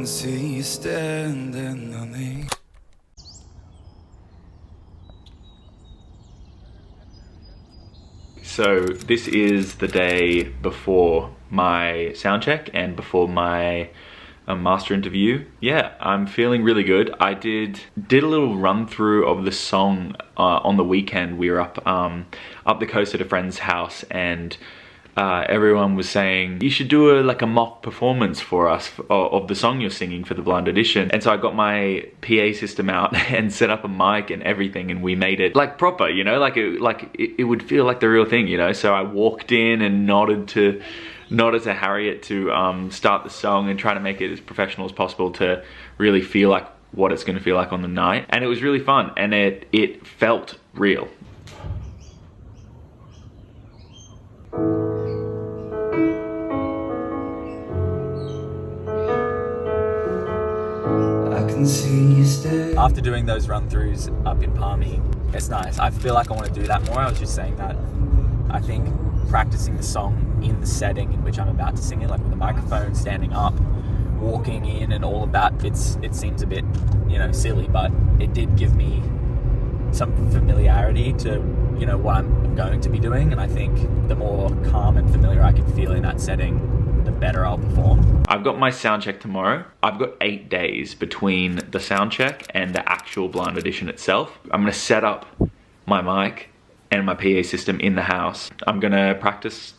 can see you standing on me. So this is the day before my sound check and before my master interview. Yeah, I'm feeling really good. I did a little run through of the song on the weekend. We were up the coast at a friend's house, and everyone was saying you should do a mock performance for us of the song you're singing for the blind audition. And so I got my PA system out and set up a mic and everything, and we made it like proper, you know, like it would feel like the real thing, you know. So I walked in and nodded to Harriet to start the song and try to make it as professional as possible to really feel like what it's going to feel like on the night. And it was really fun, and it felt real. After doing those run-throughs up in Palmy, it's nice. I feel like I want to do that more. I was just saying that I think practicing the song in the setting in which I'm about to sing it, like with the microphone, standing up, walking in and all of that, it seems a bit, you know, silly, but it did give me some familiarity to, you know, what I'm going to be doing. And I think the more calm and familiar I can feel in that setting, the better I'll perform. I've got my sound check tomorrow. I've got 8 days between the sound check and the actual blind audition itself. I'm gonna set up my mic and my PA system in the house. I'm gonna practice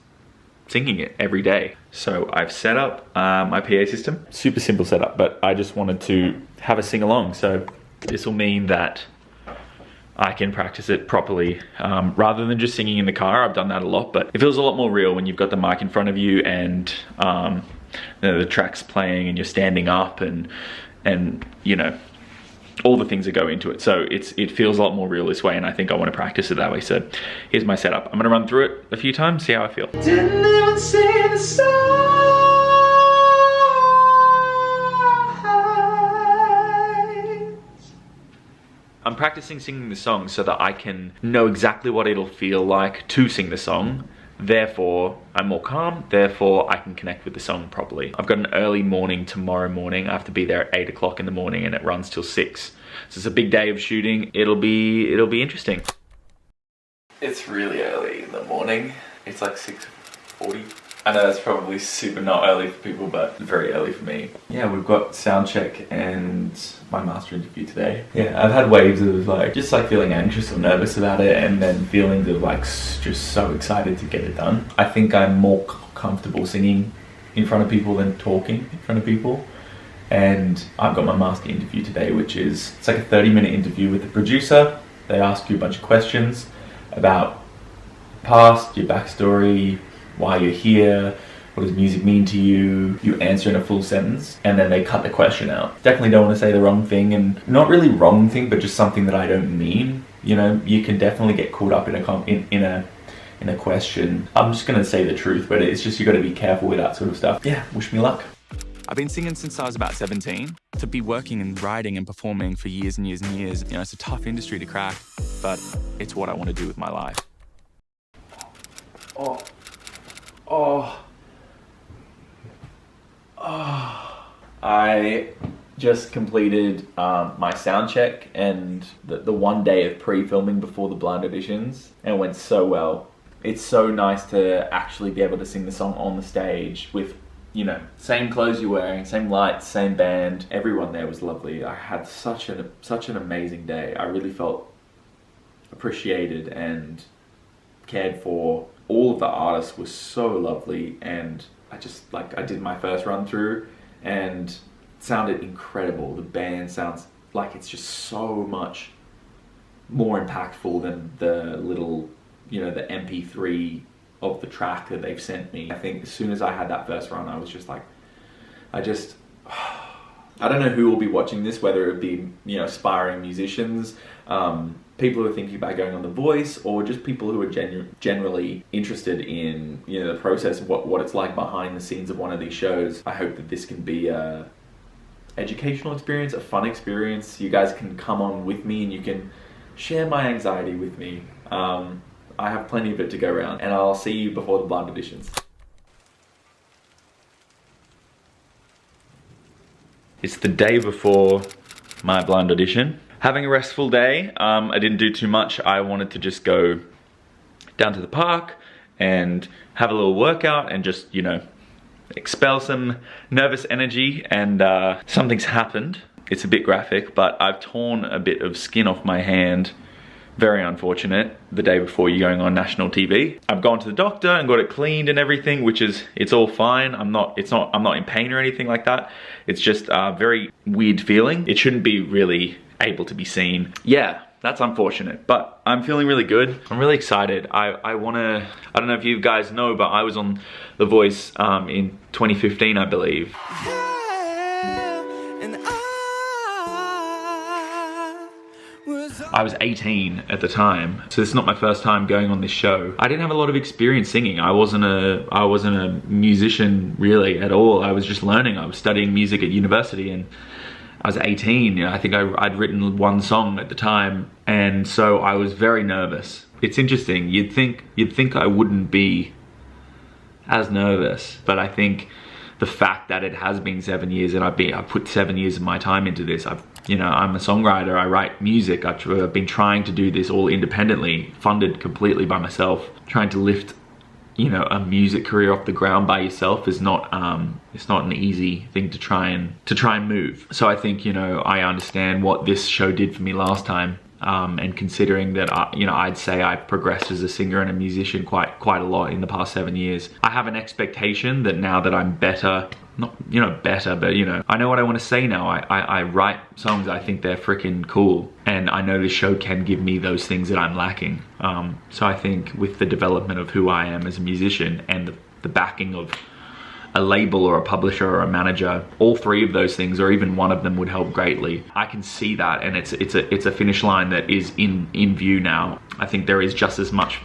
singing it every day. So I've set up my PA system. Super simple setup, but I just wanted to have a sing along. So this will mean that I can practice it properly rather than just singing in the car. I've done that a lot, but it feels a lot more real when you've got the mic in front of you and the track's playing and you're standing up and you know, all the things that go into it. So it feels a lot more real this way, and I think I want to practice it that way. So here's my setup. I'm gonna run through it a few times, see how I feel. Didn't even see the stars. I'm practicing singing the song so that I can know exactly what it'll feel like to sing the song. Therefore, I'm more calm. Therefore, I can connect with the song properly. I've got an early morning tomorrow morning. I have to be there at 8 o'clock in the morning, and it runs till 6. So it's a big day of shooting. It'll be interesting. It's really early in the morning. It's like 6:40. I know that's probably super not early for people, but very early for me. Yeah, we've got sound check and my master interview today. Yeah, I've had waves of just feeling anxious or nervous about it, and then feelings of just so excited to get it done. I think I'm more comfortable singing in front of people than talking in front of people. And I've got my master interview today, which is, it's like a 30-minute interview with the producer. They ask you a bunch of questions about past, your backstory, why you're here, what does music mean to you. You answer in a full sentence, and then they cut the question out. Definitely don't want to say the wrong thing, and not really wrong thing, but just something that I don't mean. You know, you can definitely get caught up in a question. I'm just gonna say the truth, but it's just, you gotta be careful with that sort of stuff. Yeah, wish me luck. I've been singing since I was about 17. To be working and writing and performing for years and years and years, you know, it's a tough industry to crack, but it's what I want to do with my life. I just completed my sound check and the one day of pre-filming before the blind auditions, and it went so well. It's so nice to actually be able to sing the song on the stage with, you know, same clothes you're wearing, same lights, same band. Everyone there was lovely. I had such an amazing day. I really felt appreciated and cared for. All of the artists were so lovely, and I did my first run through and it sounded incredible. The band sounds like it's just so much more impactful than the little, you know, the MP3 of the track that they've sent me. I think as soon as I had that first run, I was just like, I don't know who will be watching this, whether it be, you know, aspiring musicians, people who are thinking about going on The Voice, or just people who are generally interested in, you know, the process of what it's like behind the scenes of one of these shows. I hope that this can be a educational experience, a fun experience. You guys can come on with me and you can share my anxiety with me. I have plenty of it to go around, and I'll see you before the blind auditions. It's the day before my blind audition. Having a restful day. I didn't do too much. I wanted to just go down to the park and have a little workout and just, you know, expel some nervous energy, and something's happened. It's a bit graphic, but I've torn a bit of skin off my hand. Very unfortunate, the day before you're going on national TV. I've gone to the doctor and got it cleaned and everything, which is, it's all fine. I'm not in pain or anything like that. It's just a very weird feeling. It shouldn't be really able to be seen. Yeah, that's unfortunate, but I'm feeling really good. I'm really excited. I don't know if you guys know, but I was on The Voice in 2015, I believe. I was 18 at the time, so this is not my first time going on this show. I didn't have a lot of experience singing. I wasn't a musician really at all. I was just learning. I was studying music at university, and I was 18. You know, I think I'd written one song at the time, and so I was very nervous. It's interesting. You'd think I wouldn't be as nervous, but I think the fact that it has been 7 years and I've put 7 years of my time into this. I'm a songwriter, I write music, I've been trying to do this all independently, funded completely by myself. Trying to lift, you know, a music career off the ground by yourself is not, it's not an easy thing to try and move. So I think, you know, I understand what this show did for me last time. And considering that, you know, I'd say I've progressed as a singer and a musician quite a lot in the past 7 years. I have an expectation that now that I'm better, not, you know, better, but, you know, I know what I want to say now. I write songs, I think they're freaking cool. And I know this show can give me those things that I'm lacking. So I think with the development of who I am as a musician and the backing of a label or a publisher or a manager, all three of those things, or even one of them, would help greatly. I can see that, and it's a finish line that is in view now. I think there is just as much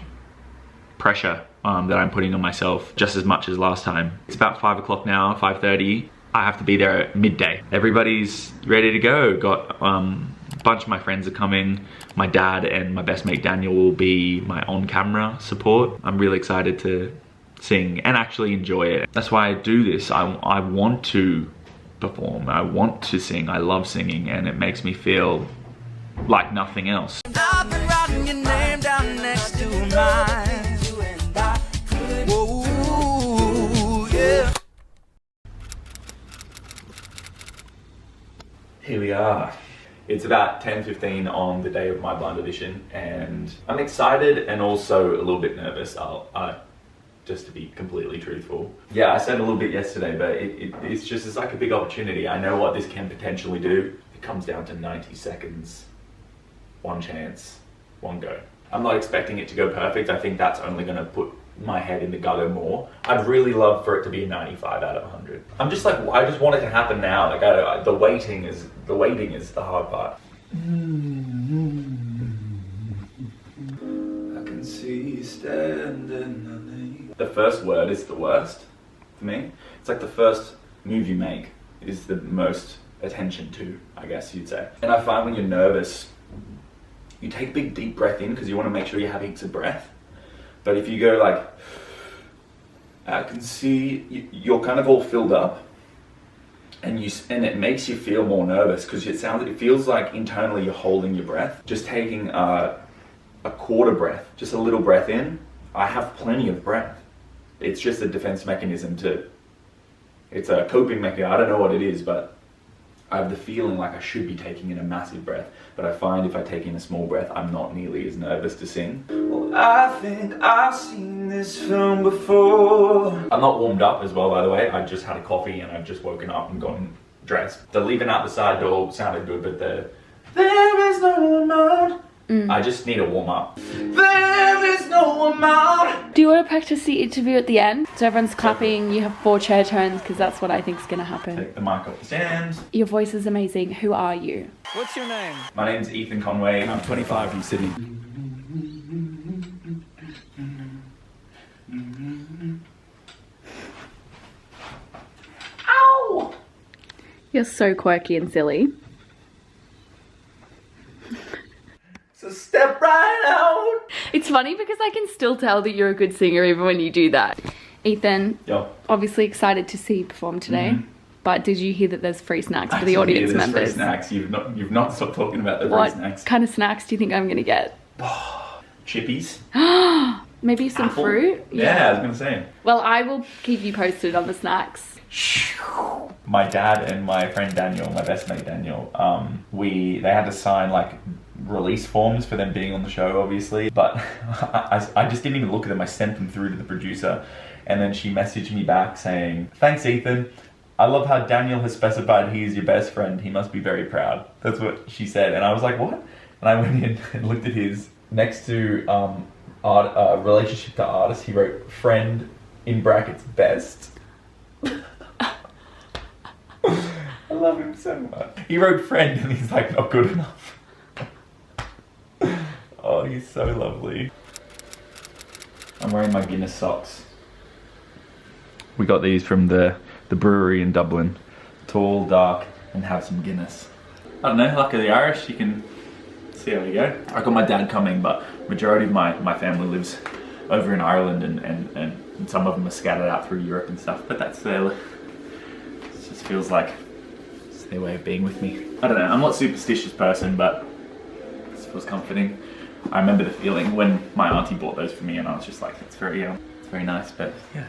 pressure that I'm putting on myself, just as much as last time. It's about 5 o'clock now, 5:30. I have to be there at midday. Everybody's ready to go. Got a bunch of my friends are coming. My dad and my best mate Daniel will be my on-camera support. I'm really excited to sing and actually enjoy it. That's why I do this. I want to perform. I want to sing. I love singing, and it makes me feel like nothing else. I've been writing your name down next to mine. Whoa, yeah. Here we are. It's about 10:15 on the day of my blind audition, and I'm excited and also a little bit nervous. Just to be completely truthful. Yeah, I said a little bit yesterday, but it's like a big opportunity. I know what this can potentially do. It comes down to 90 seconds, one chance, one go. I'm not expecting it to go perfect. I think that's only gonna put my head in the gutter more. I'd really love for it to be a 95 out of 100. I'm just like, I just want it to happen now. Like the waiting is the hard part. I can see you standing. The first word is the worst for me. It's like the first move you make is the most attention to, I guess you'd say. And I find when you're nervous, you take a big deep breath in because you want to make sure you have heaps of breath. But if you go like, I can see, you're kind of all filled up, and it makes you feel more nervous because it feels like internally you're holding your breath. Just taking a quarter breath, just a little breath in. I have plenty of breath. It's just a defense mechanism it's a coping mechanism. I don't know what it is, but I have the feeling like I should be taking in a massive breath, but I find if I take in a small breath, I'm not nearly as nervous to sing. Well, I think I've seen this film before. I'm not warmed up as well, by the way. I just had a coffee and I've just woken up and gotten dressed. The leaving out the side door sounded good, but there is no amount. I just need a warm up. There is no amount. Do you want to practice the interview at the end? So everyone's clapping, you have 4 chair turns, because that's what I think is going to happen. Take the mic off the stand. Your voice is amazing. Who are you? What's your name? My name's Ethan Conway. I'm 25 from Sydney. Ow! You're so quirky and silly. So step right out. It's funny because I can still tell that you're a good singer even when you do that. Ethan, Yo. obviously excited to see you perform today. But did you hear that there's free snacks for the Actually, audience there's members? Free snacks. You've not stopped talking about the What free snacks. kind of snacks do you think I'm gonna get? Chippies. Maybe some Apple? fruit? Yeah, I was gonna say. Well, I will keep you posted on the snacks. My dad and my friend Daniel, my best mate Daniel, they had to sign like release forms for them being on the show, obviously. But I just didn't even look at them. I sent them through to the producer, and then she messaged me back saying, "Thanks, Ethan. I love how Daniel has specified he is your best friend. He must be very proud." That's what she said, and I was like, "What?" And I went in and looked at his next to relationship to artist. He wrote friend in brackets best. I love him so much. He wrote friend and he's like not good enough. Oh, he's so lovely. I'm wearing my Guinness socks. We got these from the brewery in Dublin. Tall, dark, and have some Guinness. I don't know, luck of the Irish, you can see how we go. I got my dad coming, but majority of my family lives over in Ireland and some of them are scattered out through Europe and stuff, but that's it just feels like it's their way of being with me. I don't know, I'm not a superstitious person, but it feels comforting. I remember the feeling when my auntie bought those for me and I was just like, it's very nice, but yeah.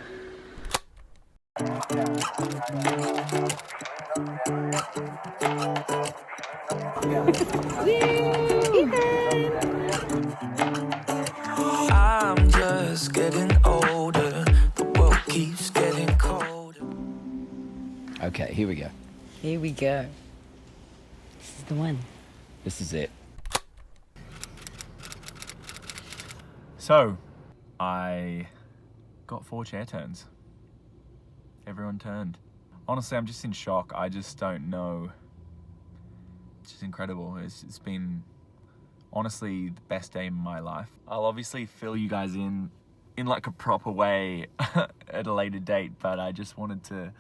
I'm just getting older. The world keeps getting colder. Okay, here we go. Here we go. This is the one. This is it. So, I got 4 chair turns. Everyone turned. Honestly, I'm just in shock. I just don't know. It's just incredible. It's been honestly the best day of my life. I'll obviously fill you guys in like a proper way at a later date, but I just wanted to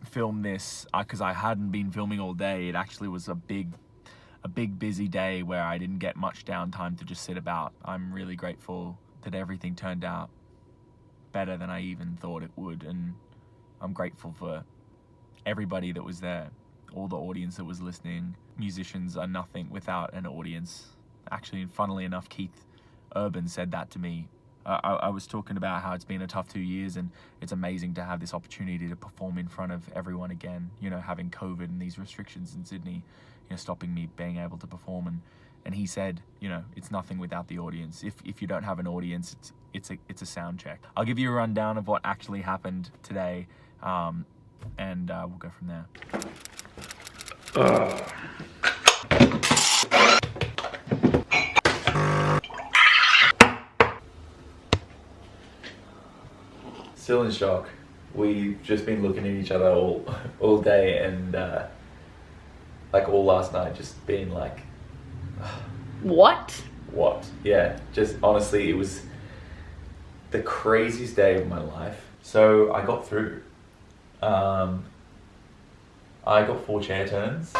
film this because I hadn't been filming all day. It actually was a big busy day where I didn't get much downtime to just sit about. I'm really grateful that everything turned out better than I even thought it would, and I'm grateful for everybody that was there, all the audience that was listening. Musicians are nothing without an audience. Actually, funnily enough, Keith Urban said that to me. I was talking about how it's been a tough 2 years and it's amazing to have this opportunity to perform in front of everyone again, you know, having COVID and these restrictions in Sydney, you know, stopping me being able to perform. And he said, you know, it's nothing without the audience. If you don't have an audience, it's a sound check. I'll give you a rundown of what actually happened today, and we'll go from there. Still in shock. We've just been looking at each other all day and like all last night, just being like, What? Yeah, just honestly, it was the craziest day of my life. So I got through. I got 4 chair turns.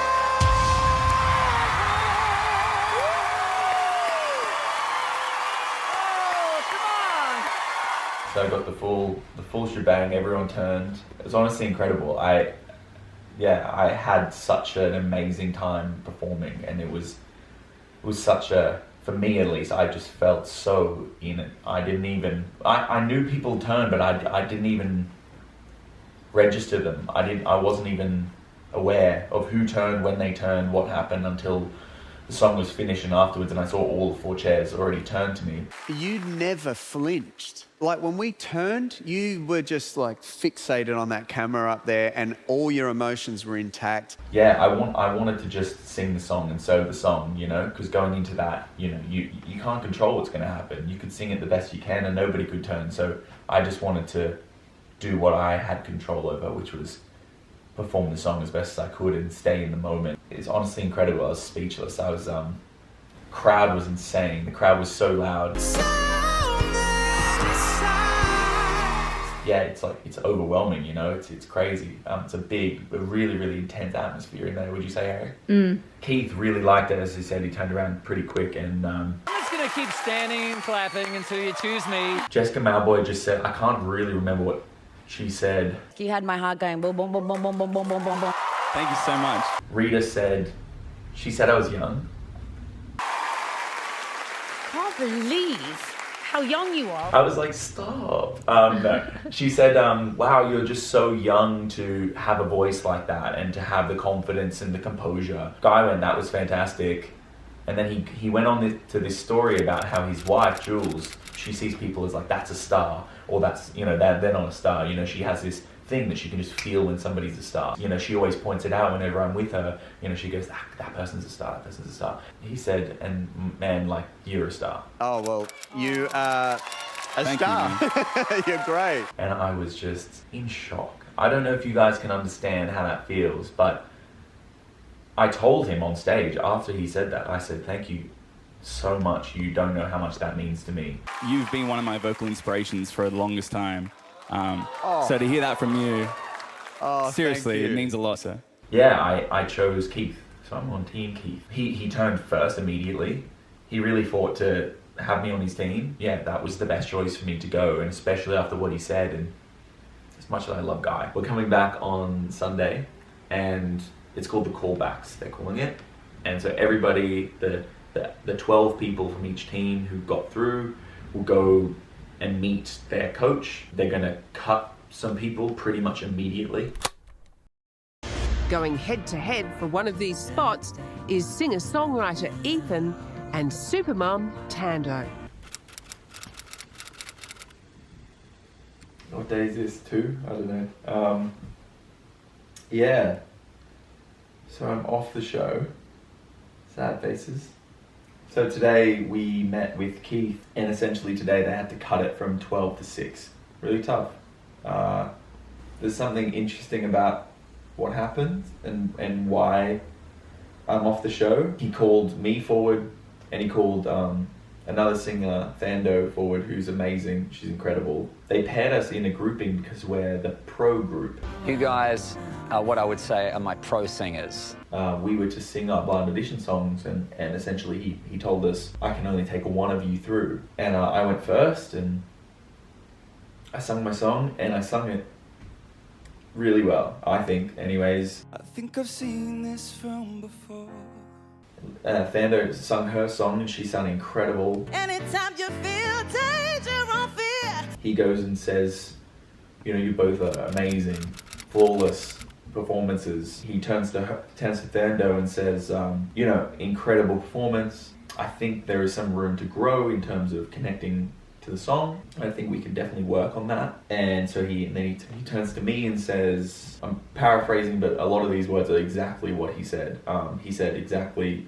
So I got the full shebang. Everyone turned. It was honestly incredible. I had such an amazing time performing, and it was such a, for me at least, I just felt so in it. I knew people turned, but I didn't even register them. I wasn't even aware of who turned, when they turned, what happened until the song was finished and afterwards, and I saw all 4 chairs already turned to me. You never flinched. Like when we turned, you were just like fixated on that camera up there and all your emotions were intact. Yeah, I wanted to just sing the song and sew the song, you know, because going into that, you know, you can't control what's going to happen. You could sing it the best you can and nobody could turn. So I just wanted to do what I had control over, which was perform the song as best as I could and stay in the moment. It's honestly incredible. I was speechless. I was, crowd was insane. The crowd was so loud. Yeah, it's overwhelming, you know, it's crazy. It's a really, really intense atmosphere in there, would you say, Harry? Keith really liked it, as he said. He turned around pretty quick, and I'm just gonna keep standing and clapping until you choose me. Jessica Malboy just said, I can't really remember what She said, You had my heart going boom, boom, boom, boom, boom, boom, boom, boom, boom, boom. Thank you so much. Rita said, she said I was young. Can't believe how young you are. I was like, stop. No. She said, wow, you're just so young to have a voice like that and to have the confidence and the composure. Guy went, that was fantastic. And then he went on to this story about how his wife, Jules, she sees people as like, that's a star, or that's, you know, they're not a star. You know, she has this thing that she can just feel when somebody's a star. You know, she always points it out whenever I'm with her. You know, she goes, that person's a star, that person's a star. He said, and man, like, you're a star. Oh, well, you are a Thank star. You're great. And I was just in shock. I don't know if you guys can understand how that feels, but I told him on stage after he said that, I said, thank you so much. You don't know how much that means to me. You've been one of my vocal inspirations for the longest time. So to hear that from you, seriously, thank you. it means a lot, sir. Yeah, I chose Keith, so I'm on Team Keith. He turned first immediately. He really fought to have me on his team. Yeah, that was the best choice for me to go, and especially after what he said, and as much as I love Guy. We're coming back on Sunday, and it's called the callbacks, they're calling it. And so everybody, the 12 people from each team who got through will go and meet their coach. They're gonna cut some people pretty much immediately. Going head-to-head for one of these spots is singer-songwriter Ethan and supermum Tando. What day is this? 2? I don't know. Yeah. So I'm off the show. Sad faces. So today we met with Keith, and essentially today they had to cut it from 12 to 6. Really tough. There's something interesting about what happened and why I'm off the show. He called me forward, and he called another singer, Thando, forward, who's amazing. She's incredible. They paired us in a grouping because we're the pro group. You guys are what I would say are my pro singers. We were to sing our blind audition songs, and essentially he told us, I can only take one of you through. And I went first, and I sung my song, and I sung it really well, I think, anyways. I think I've seen this film before. Thando sung her song, and she sounded incredible. Anytime you feel danger or fear. He goes and says, you know, you both are amazing, flawless performances. He turns to Thando and says, you know, incredible performance. I think there is some room to grow in terms of connecting to the song. I think we can definitely work on that. And so he turns to me and says, I'm paraphrasing, but a lot of these words are exactly what he said. He said exactly,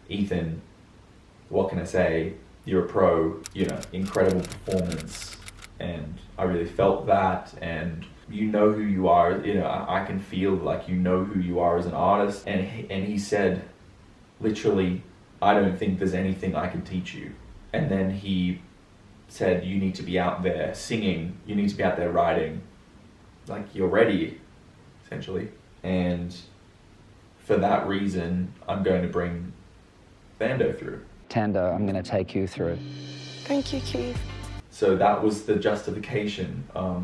Ethan, what can I say? You're a pro, you know, incredible performance. And I really felt that, and you know who you are, you know, I can feel like you know who you are as an artist. And he said, literally, I don't think there's anything I can teach you. And then he said, you need to be out there singing, you need to be out there writing, like you're ready, essentially. And for that reason, I'm going to bring Thando through. Tando, I'm going to take you through. Thank you, Keith. So that was the justification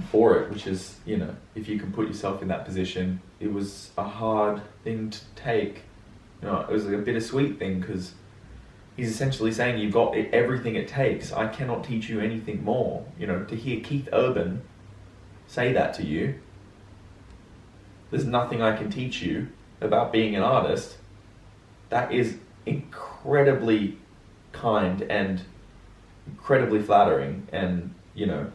for it, which is, you know, if you can put yourself in that position, it was a hard thing to take. You know, it was like a bittersweet thing, because he's essentially saying you've got everything it takes. I cannot teach you anything more. You know, to hear Keith Urban say that to you, there's nothing I can teach you about being an artist. That is incredibly kind and incredibly flattering, and you know,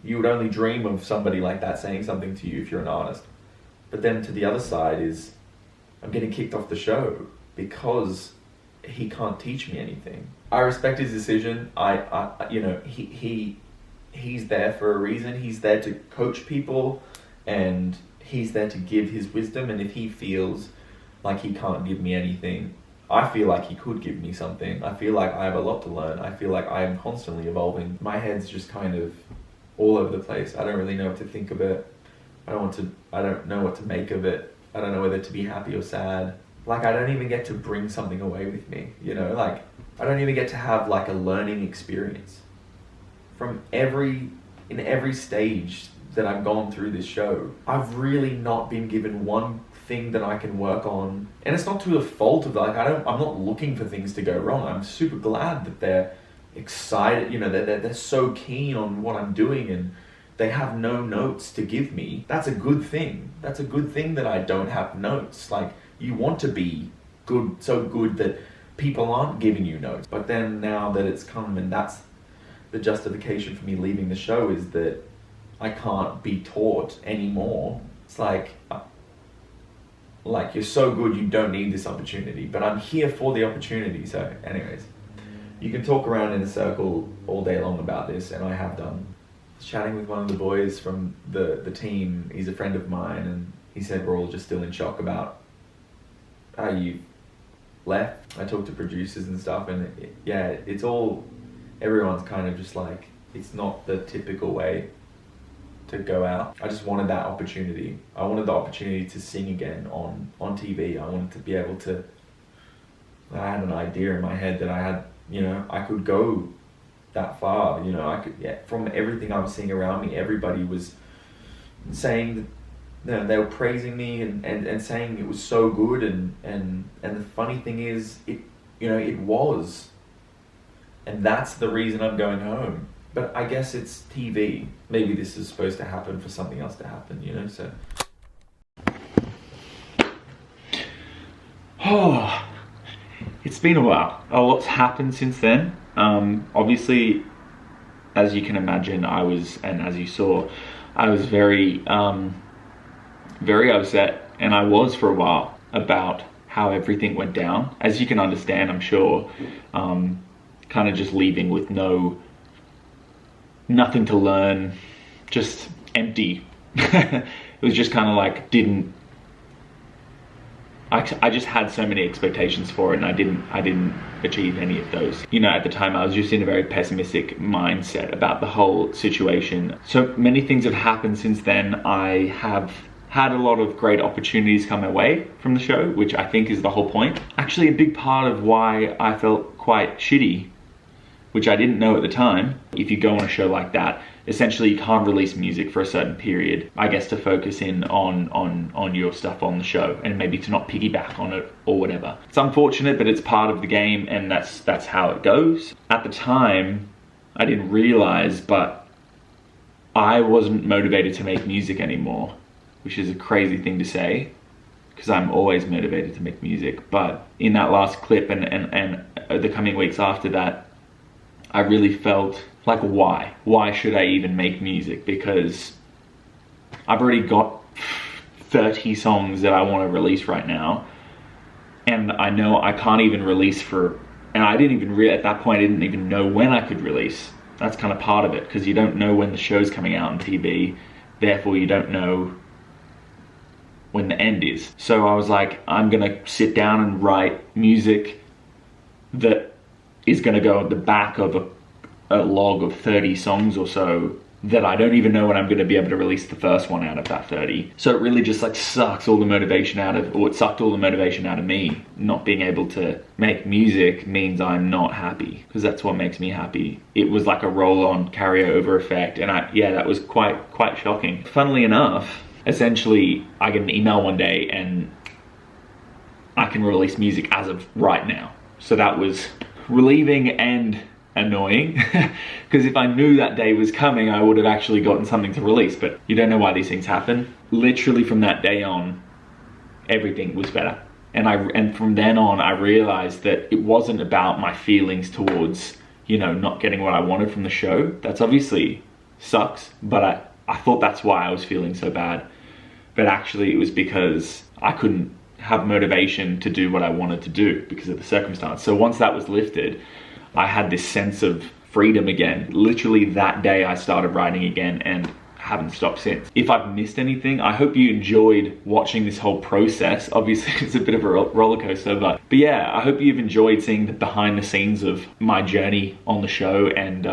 you would only dream of somebody like that saying something to you if you're an artist. But then to the other side is, I'm getting kicked off the show because he can't teach me anything. I respect his decision. I you know, he's there for a reason. He's there to coach people, and he's there to give his wisdom. And if he feels like he can't give me anything, I feel like he could give me something. I feel like I have a lot to learn. I feel like I am constantly evolving. My head's just kind of all over the place. I don't really know what to think of it. I don't know what to make of it. I don't know whether to be happy or sad. Like, I don't even get to bring something away with me, you know? Like, I don't even get to have like a learning experience. In every stage, that I've gone through this show, I've really not been given one thing that I can work on. And it's not to the fault of, like, I'm not looking for things to go wrong. I'm super glad that they're excited, you know, they're so keen on what I'm doing, and they have no notes to give me. That's a good thing. That's a good thing that I don't have notes. Like, you want to be good, so good that people aren't giving you notes. But then now that it's come, and that's the justification for me leaving the show, is that I can't be taught anymore. It's like you're so good, you don't need this opportunity, but I'm here for the opportunity. So anyways, you can talk around in a circle all day long about this, and I have done. I was chatting with one of the boys from the team. He's a friend of mine, and he said we're all just still in shock about how you left. I talked to producers and stuff, and it's all, everyone's kind of just like, it's not the typical way to go out. I just wanted that opportunity. I wanted the opportunity to sing again on TV. I wanted to be able to, I had an idea in my head that I had, you know, I could go that far, you know, I could, from everything I was seeing around me, everybody was saying that, you know, they were praising me and saying it was so good, and the funny thing is, it was, and that's the reason I'm going home. But I guess it's TV. Maybe this is supposed to happen for something else to happen, you know, so. Oh, it's been a while. A lot's happened since then. Obviously, as you can imagine, and as you saw, I was very upset, and I was for a while, about how everything went down. As you can understand, I'm sure, kind of just leaving with nothing to learn, just empty. It was just kind of like, I just had so many expectations for it, and I didn't achieve any of those. You know, at the time I was just in a very pessimistic mindset about the whole situation. So many things have happened since then. I have had a lot of great opportunities come my way from the show, which I think is the whole point. Actually, a big part of why I felt quite shitty, which I didn't know at the time. If you go on a show like that, essentially you can't release music for a certain period, I guess, to focus in on your stuff on the show, and maybe to not piggyback on it or whatever. It's unfortunate, but it's part of the game, and that's how it goes. At the time, I didn't realize, but I wasn't motivated to make music anymore, which is a crazy thing to say, because I'm always motivated to make music. But in that last clip and the coming weeks after that, I really felt like, why should I even make music? Because I've already got 30 songs that I want to release right now, and I know I can't even release and I didn't even at that point I didn't even know when I could release. That's kind of part of it, because you don't know when the show's coming out on TV, therefore you don't know when the end is. So I was like, I'm gonna sit down and write music that is going to go at the back of a log of 30 songs or so, that I don't even know when I'm going to be able to release the first one out of that 30. So it really just like sucked all the motivation out of me. Not being able to make music means I'm not happy, because that's what makes me happy. It was like a roll-on carryover effect, and that was quite shocking. Funnily enough, essentially I get an email one day and I can release music as of right now. So that was relieving and annoying, because if I knew that day was coming, I would have actually gotten something to release. But you don't know why these things happen. Literally from that day on, everything was better, and from then on I realized that it wasn't about my feelings towards, you know, not getting what I wanted from the show. That's obviously sucks, but I thought that's why I was feeling so bad. But actually it was because I couldn't have motivation to do what I wanted to do because of the circumstance. So once that was lifted, I had this sense of freedom again. Literally that day I started writing again, and haven't stopped since. If I've missed anything, I hope you enjoyed watching this whole process. Obviously it's a bit of a roller coaster, but yeah, I hope you've enjoyed seeing the behind the scenes of my journey on the show. And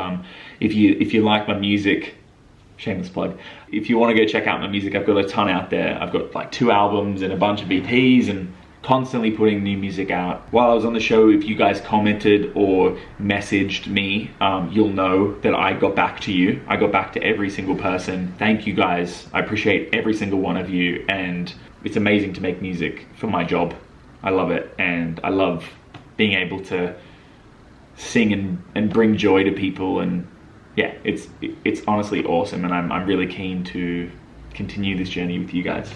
if you like my music, shameless plug, if you want to go check out my music, I've got a ton out there. I've got like 2 albums and a bunch of EPs and constantly putting new music out. While I was on the show, if you guys commented or messaged me, you'll know that I got back to you. I got back to every single person. Thank you guys. I appreciate every single one of you, and it's amazing to make music for my job. I love it, and I love being able to sing and bring joy to people, and yeah, it's honestly awesome, and I'm really keen to continue this journey with you guys.